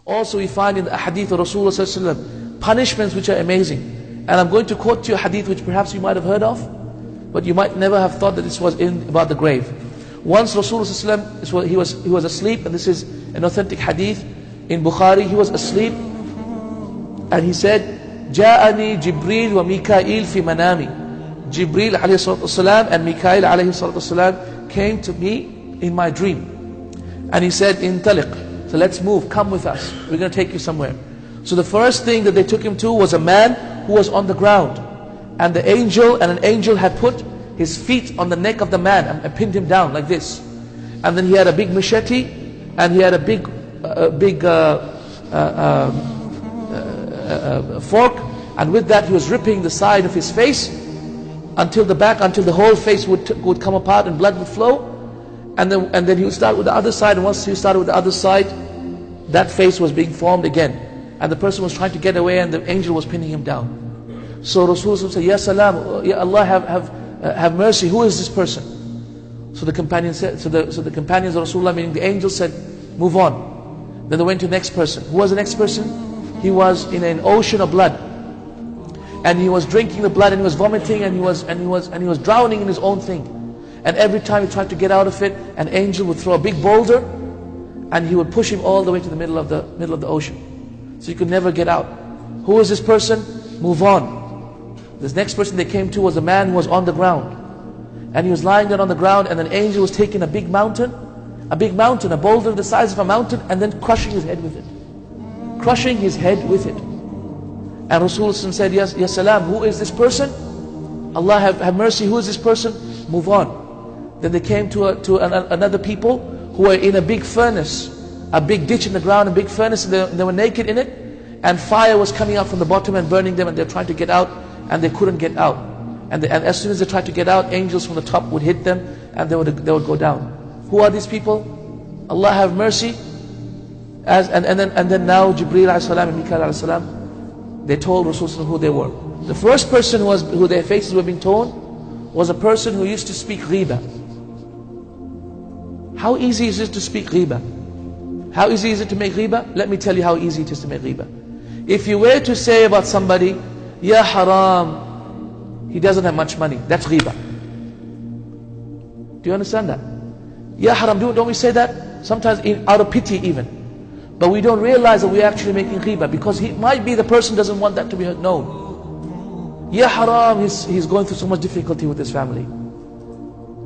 Also we find in the hadith of Rasulullah punishments which are amazing. And I'm going to quote you a hadith which perhaps you might have heard of, but you might never have thought that this was about the grave. Once Rasulullah he was asleep, and this is an authentic hadith in Bukhari. He was asleep and he said, جاءني جبريل وميكائيل في منامي. Jibreel alayhi salatu wasalam and Mikail alayhi salatu wasalam came to me in my dream. And he said, Intaliq. So let's move, come with us. We're going to take you somewhere. So the first thing that they took him to was a man who was on the ground. And an angel had put his feet on the neck of the man and pinned him down like this. And then he had a big machete, and he had a big fork, and with that he was ripping the side of his face until the whole face would come apart and blood would flow. And then he would start with the other side, and once he started with the other side, that face was being formed again. And the person was trying to get away, and the angel was pinning him down. So Rasulullah said, Ya Salam, Ya Allah, have mercy, who is this person? So the companions said, so the companions of Rasulullah, meaning the angel, said, move on. Then they went to the next person. Who was the next person? He was in an ocean of blood, and he was drinking the blood, and he was vomiting, and he was drowning in his own thing. And every time he tried to get out of it, an angel would throw a big boulder, and he would push him all the way to the middle of the ocean. So he could never get out. Who is this person? Move on. This next person they came to was a man who was on the ground. And he was lying there on the ground, and an angel was taking a mountain, a boulder the size of a mountain, and then crushing his head with it. Crushing his head with it. And Rasulullah said, Ya Salam, who is this person? Allah have mercy, who is this person? Move on. Then they came to another people who were in a big furnace, a big ditch in the ground, a big furnace, and they were naked in it, and fire was coming out from the bottom and burning them, and they were trying to get out, and they couldn't get out. And as soon as they tried to get out, angels from the top would hit them, and they would go down. Who are these people? Allah have mercy. And then now Jibreel alayhi salam and Mikail alayhi salam, they told Rasulullah who they were. The first person who their faces were being torn was a person who used to speak ghiba. How easy is it to speak ghiba? How easy is it to make ghiba? Let me tell you how easy it is to make ghiba. If you were to say about somebody, Ya haram, he doesn't have much money, that's ghiba. Do you understand that? Ya haram, don't we say that? Sometimes out of pity even. But we don't realize that we're actually making ghiba, because he might be the person doesn't want that to be known. Ya haram, he's going through so much difficulty with his family.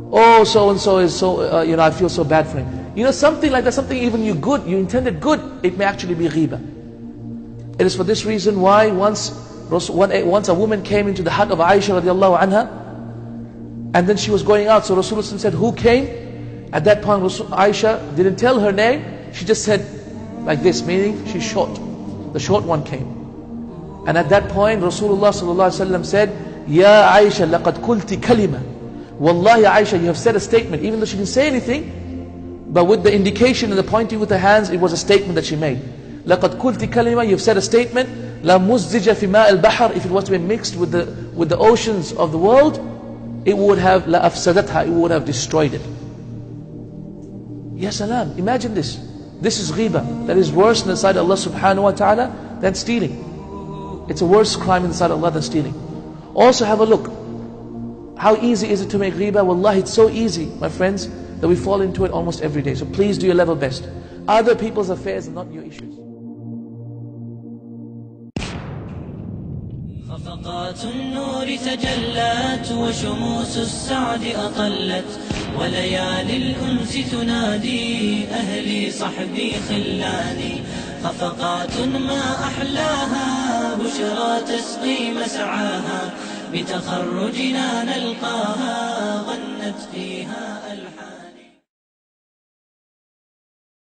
Oh, so and so is so, I feel so bad for him. Something like that, something even you intended good, it may actually be ghiba. It is for this reason why once a woman came into the hut of Aisha radiallahu anha, and then she was going out. So Rasulullah said, who came? At that point, Aisha didn't tell her name. She just said like this, meaning she's short. The short one came. And at that point, Rasulullah sallallahu alaihi wasallam said, Ya Aisha, laqad kulti kalima. Wallahi Aisha, you have said a statement, even though she didn't say anything, but with the indication and the pointing with her hands, it was a statement that she made. لَقَدْ قُلْتِ كَلِمَةً, you've said a statement. لَا مُزِّجَ فِي مَاءِ الْبَحْرِ, if it was to be mixed with the oceans of the world, it would have لَأَفْسَدَتْهَا, it would have destroyed it. Ya salam, imagine this. This is ghiba. That is worse in the sight of Allah subhanahu wa ta'ala than stealing. It's a worse crime in the sight of Allah than stealing. Also have a look. How easy is it to make ghiba? Wallahi, it's so easy, my friends, that we fall into it almost every day. So please do your level best. Other people's affairs are not your issues. خفقات النور تجلت وشموس السعد أطلت وليالي الأنس تنادي أهلي صحبي خلاني خفقات ما أحلاها بشرى تسقي مسعاها بتخرجنا نلقاها غنت فيها ألحان